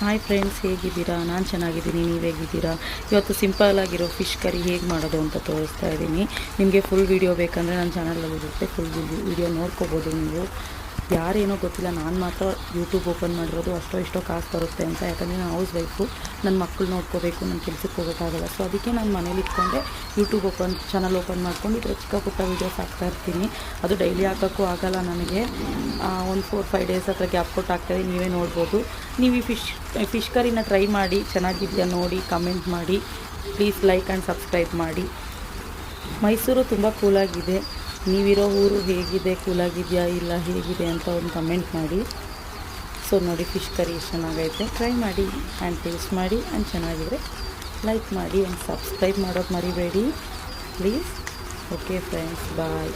Hi friends, ಹೇಗಿದ್ದೀರಾ? ನಾನು ಚೆನ್ನಾಗಿದ್ದೀನಿ. ನೀವು ಹೇಗಿದ್ದೀರಾ? ಇವತ್ತು ಸಿಂಪಲ್ ಆಗಿರೋ ಫಿಶ್ ಕರಿ ಹೇಗೆ ಮಾಡೋದು ಅಂತ ತೋರಿಸ್ತಾ ಇದ್ದೀನಿ. ನಿಮಗೆ ಫುಲ್ ವೀಡಿಯೋ ಬೇಕಂದರೆ ನನ್ನ ಚಾನಲಲ್ಲಿರುತ್ತೆ, ಫುಲ್ ವೀಡಿಯೋ ನೋಡ್ಕೋಬೋದು. ನೀವು ಯಾರೇನೋ ಗೊತ್ತಿಲ್ಲ, ನಾನು ಮಾತ್ರ ಯೂಟ್ಯೂಬ್ ಓಪನ್ ಮಾಡಿರೋದು ಅಷ್ಟೋ ಇಷ್ಟೋ ಕಾಸು ಬರುತ್ತೆ ಅಂತ. ಯಾಕಂದರೆ ನಾನು ಹೌಸ್ ವೈಫು, ನನ್ನ ಮಕ್ಕಳು ನೋಡ್ಕೋಬೇಕು, ನನ್ನ ಕೆಲಸಕ್ಕೆ ಹೋಗೋಕ್ಕಾಗಲ್ಲ. ಸೊ ಅದಕ್ಕೆ ನಾನು ಮನೇಲಿ ಇಟ್ಕೊಂಡೆ ಯೂಟ್ಯೂಬ್ ಚಾನಲ್ ಓಪನ್ ಮಾಡ್ಕೊಂಡು ಇದರ ಚಿಕ್ಕ ಪುಟ್ಟ ವೀಡಿಯೋಸ್ ಹಾಕ್ತಾಯಿರ್ತೀನಿ. ಅದು ಡೈಲಿ ಹಾಕೋಕ್ಕೂ ಆಗಲ್ಲ ನನಗೆ, ಒಂದು 4-5 ಡೇಸ್ ಹತ್ರ ಗ್ಯಾಪ್ ಕೊಟ್ಟು ಹಾಕ್ತಾಯಿದ್ದೀನಿ. ನೀವೇ ನೋಡ್ಬೋದು. ನೀವು ಈ ಫಿಶ್ ಕರಿನ ಟ್ರೈ ಮಾಡಿ, ಚೆನ್ನಾಗಿದೆಯಾ ನೋಡಿ ಕಮೆಂಟ್ ಮಾಡಿ. ಪ್ಲೀಸ್ ಲೈಕ್ ಆ್ಯಂಡ್ ಸಬ್ಸ್ಕ್ರೈಬ್ ಮಾಡಿ. ಮೈಸೂರು ತುಂಬ ಕೂಲಾಗಿದೆ. ನೀವಿರೋ ಊರು ಹೇಗಿದೆ, ಕೂಲಾಗಿದೆಯಾ ಇಲ್ಲ ಹೇಗಿದೆ ಅಂತ ಒಂದು ಕಮೆಂಟ್ ಮಾಡಿ. ಸೊ ನೋಡಿ, ಫಿಶ್ ಕರಿ ಎಷ್ಟು ಚೆನ್ನಾಗೈತೆ. ಟ್ರೈ ಮಾಡಿ ಆ್ಯಂಡ್ ಟೇಸ್ಟ್ ಮಾಡಿ, ಆ್ಯಂಡ್ ಚೆನ್ನಾಗಿದ್ರೆ ಲೈಕ್ ಮಾಡಿ ಆ್ಯಂಡ್ ಸಬ್ಸ್ಕ್ರೈಬ್ ಮಾಡೋದು ಮರಿಬೇಡಿ ಪ್ಲೀಸ್. Okay friends, bye.